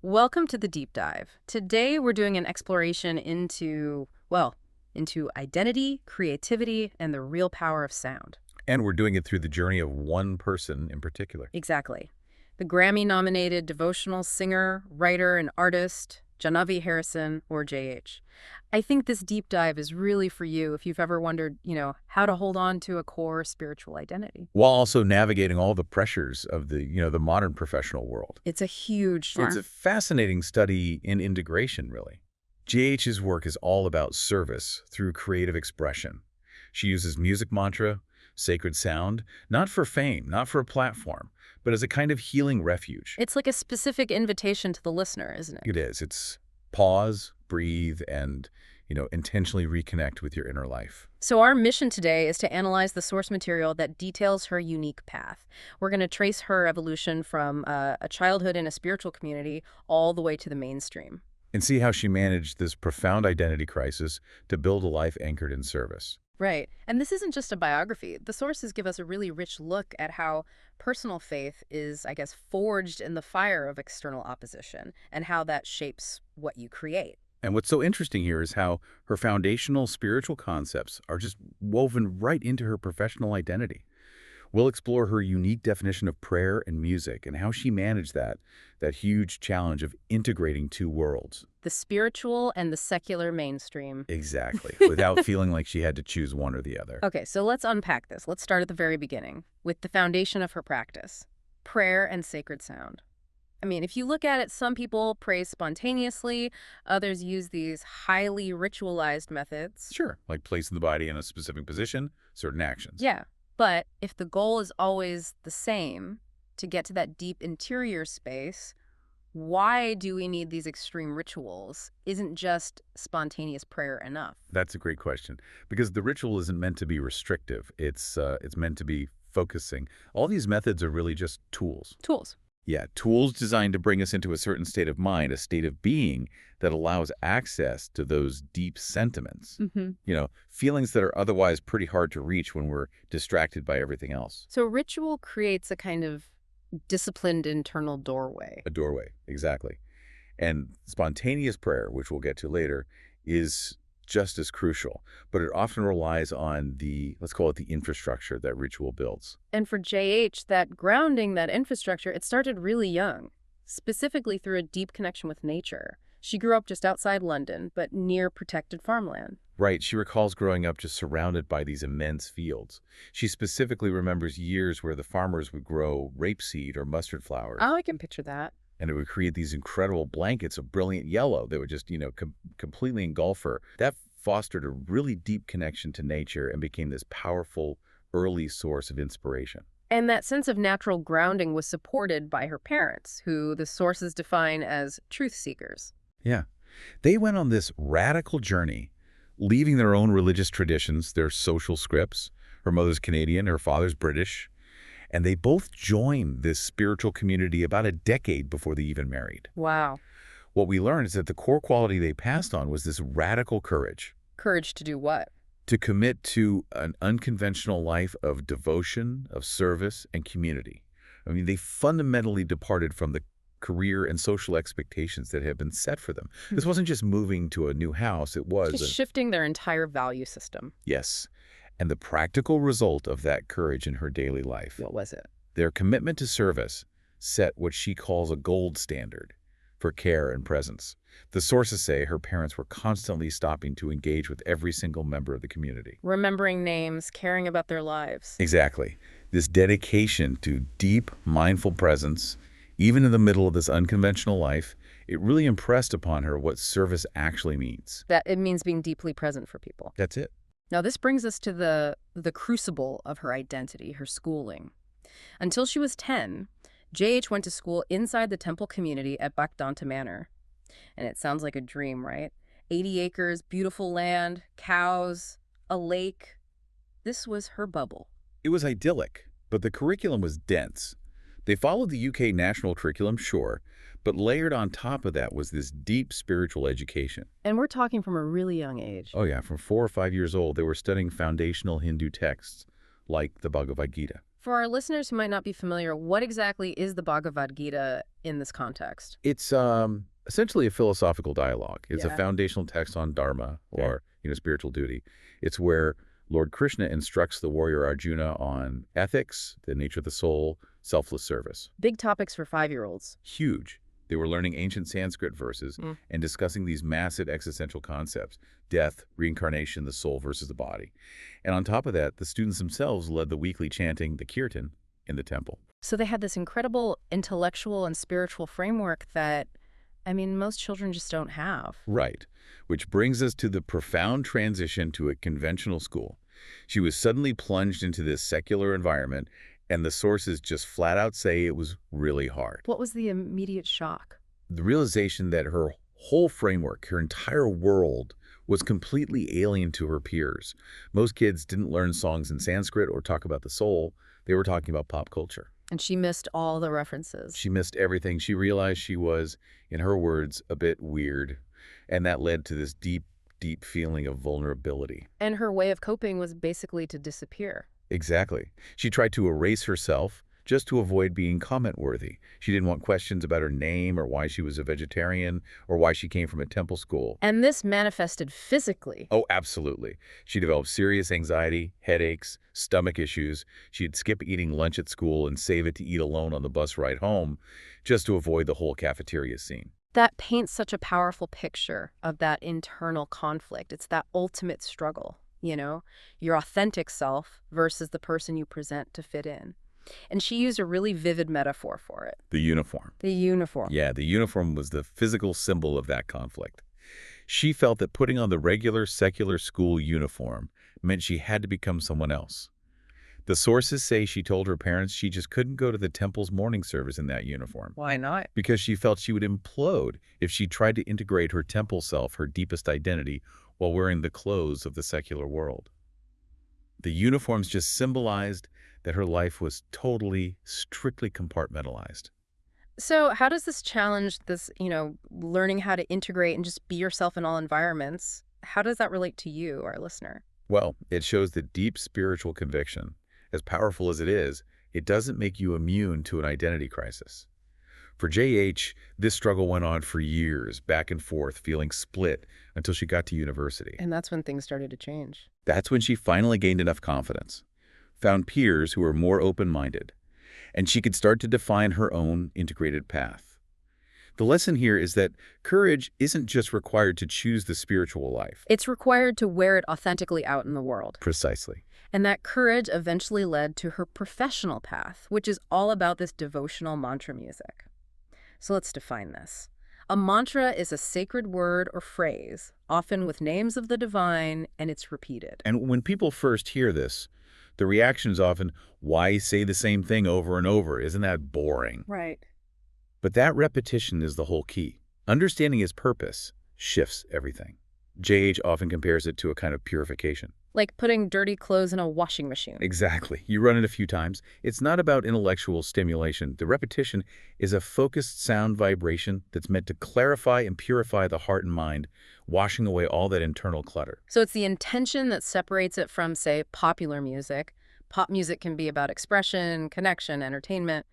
Welcome to the deep dive. Today we're doing an exploration into identity, creativity, and the real power of sound. And we're doing it through the journey of one person in particular. Exactly. The Grammy-nominated devotional singer, writer, and artist, Jahnavi Harrison, or JH. I think this deep dive is really for you if you've ever wondered, how to hold on to a core spiritual identity. While also navigating all the pressures of the modern professional world. It's a huge It's a fascinating study in integration, really. JH's work is all about service through creative expression. She uses music mantra, sacred sound, not for fame, not for a platform, but as a kind of healing refuge. It's like a specific invitation to the listener, isn't it? It is. It's pause, breathe, and, intentionally reconnect with your inner life. So our mission today is to analyze the source material that details her unique path. We're going to trace her evolution from a childhood in a spiritual community all the way to the mainstream. And see how she managed this profound identity crisis to build a life anchored in service. Right. And this isn't just a biography. The sources give us a really rich look at how personal faith is, I guess, forged in the fire of external opposition and how that shapes what you create. And what's so interesting here is how her foundational spiritual concepts are just woven right into her professional identity. We'll explore her unique definition of prayer and music and how she managed that huge challenge of integrating two worlds. The spiritual and the secular mainstream. Exactly, without feeling like she had to choose one or the other. Okay, so let's unpack this. Let's start at the very beginning with the foundation of her practice, prayer and sacred sound. I mean, if you look at it, some people pray spontaneously, others use these highly ritualized methods. Sure, like placing the body in a specific position, certain actions. Yeah, but if the goal is always the same, to get to that deep interior space, why do we need these extreme rituals? Isn't just spontaneous prayer enough? That's a great question, because the ritual isn't meant to be restrictive. It's meant to be focusing. All these methods are really just tools. Tools. Yeah, tools designed to bring us into a certain state of mind, a state of being that allows access to those deep sentiments. Feelings that are otherwise pretty hard to reach when we're distracted by everything else. So ritual creates a kind of disciplined internal doorway. A doorway, exactly. And spontaneous prayer, which we'll get to later, is just as crucial, but it often relies on let's call it the infrastructure that ritual builds. And for JH, that grounding, that infrastructure, it started really young, specifically through a deep connection with nature. She grew up just outside London, but near protected farmland. Right. She recalls growing up just surrounded by these immense fields. She specifically remembers years where the farmers would grow rapeseed or mustard flowers. Oh, I can picture that. And it would create these incredible blankets of brilliant yellow that would just, completely engulf her. That fostered a really deep connection to nature and became this powerful early source of inspiration. And that sense of natural grounding was supported by her parents, who the sources define as truth seekers. Yeah. They went on this radical journey, leaving their own religious traditions, their social scripts. Her mother's Canadian, her father's British. And they both joined this spiritual community about a decade before they even married. Wow. What we learned is that the core quality they passed on was this radical courage. Courage to do what? To commit to an unconventional life of devotion, of service, and community. I mean, they fundamentally departed from the career and social expectations that had been set for them. This wasn't just moving to a new house, it was just shifting their entire value system. Yes. And the practical result of that courage in her daily life. What was it? Their commitment to service set what she calls a gold standard for care and presence. The sources say her parents were constantly stopping to engage with every single member of the community. Remembering names, caring about their lives. Exactly. This dedication to deep, mindful presence, even in the middle of this unconventional life, it really impressed upon her what service actually means. That it means being deeply present for people. That's it. Now, this brings us to the crucible of her identity, her schooling. Until she was 10, JH went to school inside the temple community at Bakdanta Manor. And it sounds like a dream, right? 80 acres, beautiful land, cows, a lake. This was her bubble. It was idyllic, but the curriculum was dense. They followed the UK national curriculum, sure, but layered on top of that was this deep spiritual education. And we're talking from a really young age. Oh yeah, from 4 or 5 years old, they were studying foundational Hindu texts, like the Bhagavad Gita. For our listeners who might not be familiar, what exactly is the Bhagavad Gita in this context? It's essentially a philosophical dialogue. It's a Yeah. foundational text on dharma, or spiritual duty. It's where Lord Krishna instructs the warrior Arjuna on ethics, the nature of the soul, selfless service. Big topics for 5-year-olds. Huge. They were learning ancient Sanskrit verses and discussing these massive existential concepts: death, reincarnation, the soul versus the body. And on top of that, the students themselves led the weekly chanting, the kirtan, in the temple. So they had this incredible intellectual and spiritual framework that, I mean, most children just don't have. Right. Which brings us to the profound transition to a conventional school. She was suddenly plunged into this secular environment, and the sources just flat out say it was really hard. What was the immediate shock? The realization that her whole framework, her entire world, was completely alien to her peers. Most kids didn't learn songs in Sanskrit or talk about the soul. They were talking about pop culture. And she missed all the references. She missed everything. She realized she was, in her words, a bit weird. And that led to this deep, deep feeling of vulnerability. And her way of coping was basically to disappear. Exactly. She tried to erase herself just to avoid being comment-worthy. She didn't want questions about her name or why she was a vegetarian or why she came from a temple school. And this manifested physically. Oh, absolutely. She developed serious anxiety, headaches, stomach issues. She'd skip eating lunch at school and save it to eat alone on the bus ride home just to avoid the whole cafeteria scene. That paints such a powerful picture of that internal conflict. It's that ultimate struggle, your authentic self versus the person you present to fit in. And she used a really vivid metaphor for it. The uniform. The uniform. Yeah, the uniform was the physical symbol of that conflict. She felt that putting on the regular secular school uniform meant she had to become someone else. The sources say she told her parents she just couldn't go to the temple's morning service in that uniform. Why not? Because she felt she would implode if she tried to integrate her temple self, her deepest identity, while wearing the clothes of the secular world. The uniforms just symbolized that her life was totally, strictly compartmentalized. So how does this challenge this, learning how to integrate and just be yourself in all environments? How does that relate to you, our listener? Well, it shows the deep spiritual conviction. As powerful as it is, it doesn't make you immune to an identity crisis. For J.H., this struggle went on for years, back and forth, feeling split until she got to university. And that's when things started to change. That's when she finally gained enough confidence, found peers who were more open-minded, and she could start to define her own integrated path. The lesson here is that courage isn't just required to choose the spiritual life. It's required to wear it authentically out in the world. Precisely. And that courage eventually led to her professional path, which is all about this devotional mantra music. So let's define this. A mantra is a sacred word or phrase, often with names of the divine, and it's repeated. And when people first hear this, the reaction is often, why say the same thing over and over? Isn't that boring? Right. But that repetition is the whole key. Understanding its purpose shifts everything. J.H. often compares it to a kind of purification. Like putting dirty clothes in a washing machine. Exactly. You run it a few times. It's not about intellectual stimulation. The repetition is a focused sound vibration that's meant to clarify and purify the heart and mind, washing away all that internal clutter. So it's the intention that separates it from, say, popular music. Pop music can be about expression, connection, entertainment.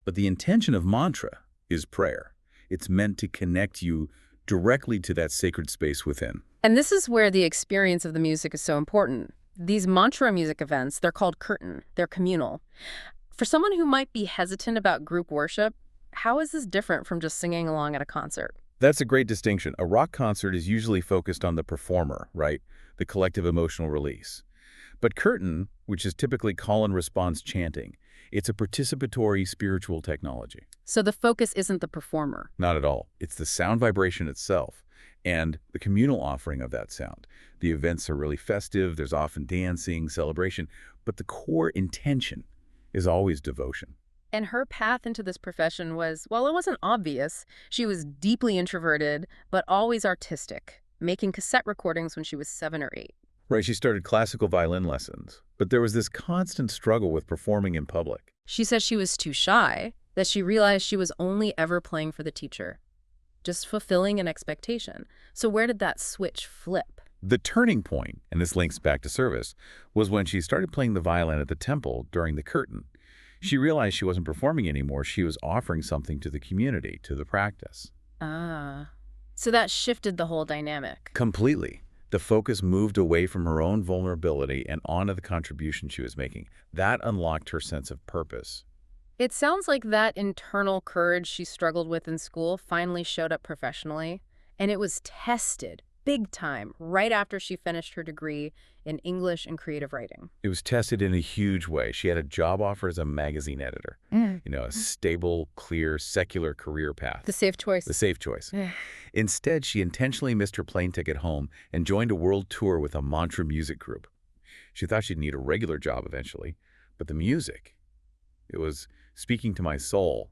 But the intention of mantra is prayer. It's meant to connect you directly to that sacred space within. And this is where the experience of the music is so important. These mantra music events, they're called kirtan. They're communal. For someone who might be hesitant about group worship, how is this different from just singing along at a concert? That's a great distinction. A rock concert is usually focused on the performer, right? The collective emotional release. But kirtan, which is typically call and response chanting, it's a participatory spiritual technology. So the focus isn't the performer. Not at all. It's the sound vibration itself and the communal offering of that sound. The events are really festive. There's often dancing, celebration, but the core intention is always devotion. And her path into this profession was, well, it wasn't obvious. She was deeply introverted, but always artistic, making cassette recordings when she was 7 or 8. Right, she started classical violin lessons, but there was this constant struggle with performing in public. She says she was too shy, that she realized she was only ever playing for the teacher, just fulfilling an expectation. So where did that switch flip? The turning point, and this links back to service, was when she started playing the violin at the temple during the kirtan. She realized she wasn't performing anymore. She was offering something to the community, to the practice. Ah. So that shifted the whole dynamic. Completely. The focus moved away from her own vulnerability and onto the contribution she was making. That unlocked her sense of purpose. It sounds like that internal courage she struggled with in school finally showed up professionally, and it was tested big time right after she finished her degree in English and creative writing. It was tested in a huge way. She had a job offer as a magazine editor. A stable, clear, secular career path. The safe choice. The safe choice. Instead, she intentionally missed her plane ticket home and joined a world tour with a mantra music group. She thought she'd need a regular job eventually, but the music, it was speaking to my soul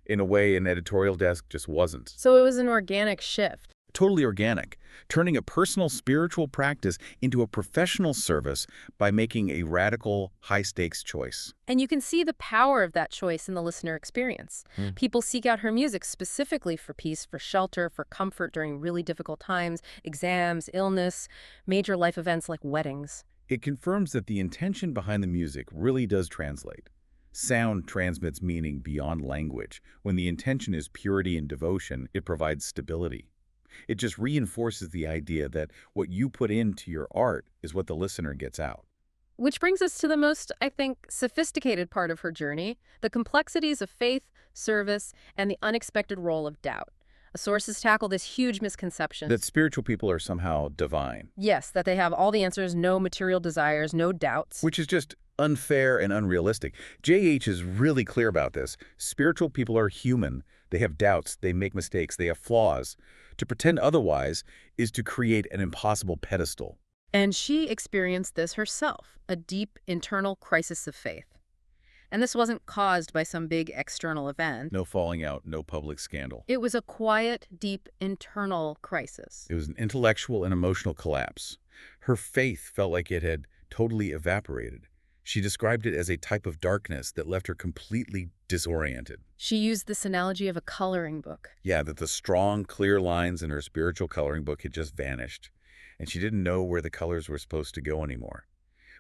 in a way an editorial desk just wasn't. So it was an organic shift. Totally organic, turning a personal spiritual practice into a professional service by making a radical, high-stakes choice. And you can see the power of that choice in the listener experience. People seek out her music specifically for peace, for shelter, for comfort during really difficult times, exams, illness, major life events like weddings. It confirms that the intention behind the music really does translate. Sound transmits meaning beyond language. When the intention is purity and devotion, it provides stability. It just reinforces the idea that what you put into your art is what the listener gets out. Which brings us to the most, I think, sophisticated part of her journey, the complexities of faith, service, and the unexpected role of doubt. Sources tackle this huge misconception. That spiritual people are somehow divine. Yes, that they have all the answers, no material desires, no doubts. Which is just unfair and unrealistic. J.H. is really clear about this. Spiritual people are human. They have doubts, they make mistakes, they have flaws. To pretend otherwise is to create an impossible pedestal. And she experienced this herself, a deep internal crisis of faith. And this wasn't caused by some big external event. No falling out, no public scandal. It was a quiet, deep internal crisis. It was an intellectual and emotional collapse. Her faith felt like it had totally evaporated. She described it as a type of darkness that left her completely disoriented. She used this analogy of a coloring book. Yeah, that the strong, clear lines in her spiritual coloring book had just vanished, and she didn't know where the colors were supposed to go anymore,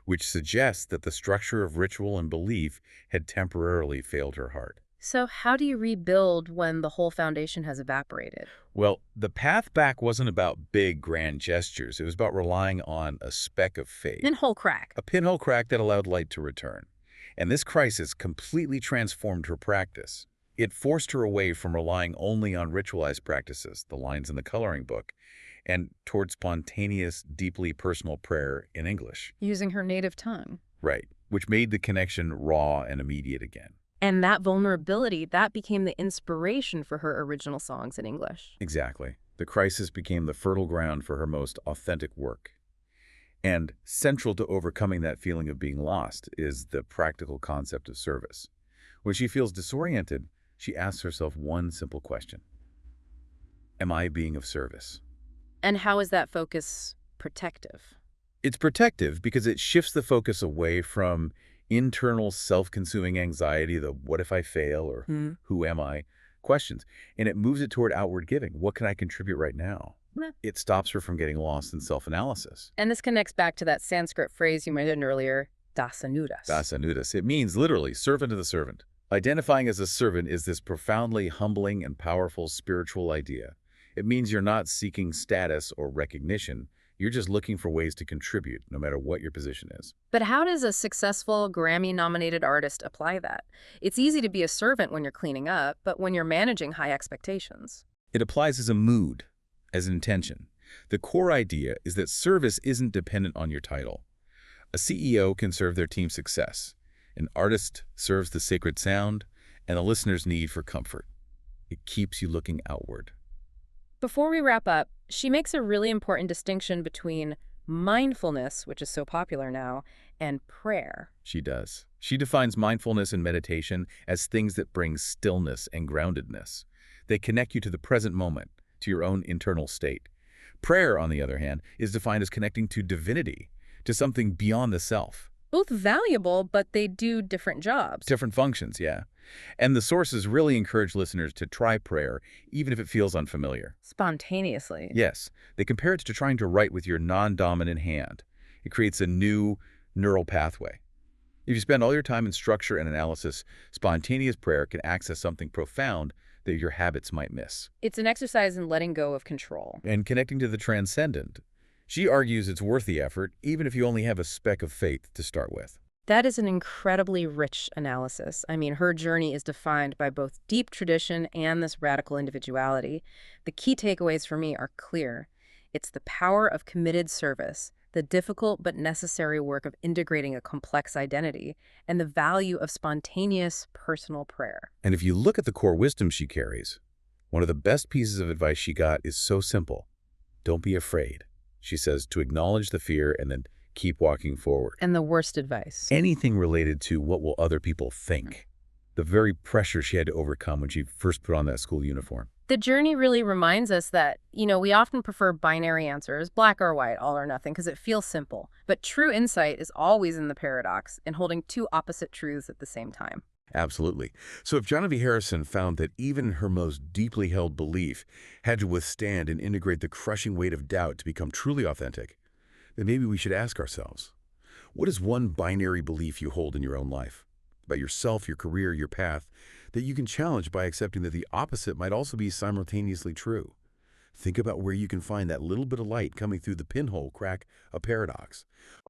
which suggests that the structure of ritual and belief had temporarily failed her heart. So how do you rebuild when the whole foundation has evaporated? Well, the path back wasn't about big, grand gestures. It was about relying on a speck of faith. Pinhole crack. A pinhole crack that allowed light to return. And this crisis completely transformed her practice. It forced her away from relying only on ritualized practices, the lines in the coloring book, and toward spontaneous, deeply personal prayer in English. Using her native tongue. Right, which made the connection raw and immediate again. And that vulnerability, that became the inspiration for her original songs in English. Exactly. The crisis became the fertile ground for her most authentic work. And central to overcoming that feeling of being lost is the practical concept of service. When she feels disoriented, she asks herself one simple question. Am I being of service? And how is that focus protective? It's protective because it shifts the focus away from internal self-consuming anxiety, the what if I fail or who am I questions, and it moves it toward outward giving. What can I contribute right now? It stops her from getting lost in self-analysis. And this connects back to that Sanskrit phrase you mentioned earlier, dasanudas. Dasanudas. It means literally servant of the servant. Identifying as a servant is this profoundly humbling and powerful spiritual idea. It means you're not seeking status or recognition. You're just looking for ways to contribute, no matter what your position is. But how does a successful Grammy-nominated artist apply that? It's easy to be a servant when you're cleaning up, but when you're managing high expectations. It applies as a mood, as an intention. The core idea is that service isn't dependent on your title. A CEO can serve their team's success. An artist serves the sacred sound and the listener's need for comfort. It keeps you looking outward. Before we wrap up, she makes a really important distinction between mindfulness, which is so popular now, and prayer. She does. She defines mindfulness and meditation as things that bring stillness and groundedness. They connect you to the present moment, to your own internal state. Prayer, on the other hand, is defined as connecting to divinity, to something beyond the self. Both valuable, but they do different jobs. Different functions, yeah. And the sources really encourage listeners to try prayer, even if it feels unfamiliar. Spontaneously. Yes, they compare it to trying to write with your non-dominant hand. It creates a new neural pathway. If you spend all your time in structure and analysis, spontaneous prayer can access something profound that your habits might miss. It's an exercise in letting go of control. And connecting to the transcendent. She argues it's worth the effort, even if you only have a speck of faith to start with. That is an incredibly rich analysis. I mean, her journey is defined by both deep tradition and this radical individuality. The key takeaways for me are clear. It's the power of committed service, the difficult but necessary work of integrating a complex identity, and the value of spontaneous personal prayer. And if you look at the core wisdom she carries, one of the best pieces of advice she got is so simple. Don't be afraid. She says to acknowledge the fear and then keep walking forward. And the worst advice. Anything related to what will other people think. The very pressure she had to overcome when she first put on that school uniform. The journey really reminds us that, we often prefer binary answers, black or white, all or nothing, because it feels simple. But true insight is always in the paradox, in holding two opposite truths at the same time. Absolutely. So if Jahnavi Harrison found that even her most deeply held belief had to withstand and integrate the crushing weight of doubt to become truly authentic, then maybe we should ask ourselves, what is one binary belief you hold in your own life, about yourself, your career, your path, that you can challenge by accepting that the opposite might also be simultaneously true? Think about where you can find that little bit of light coming through the pinhole crack of paradox.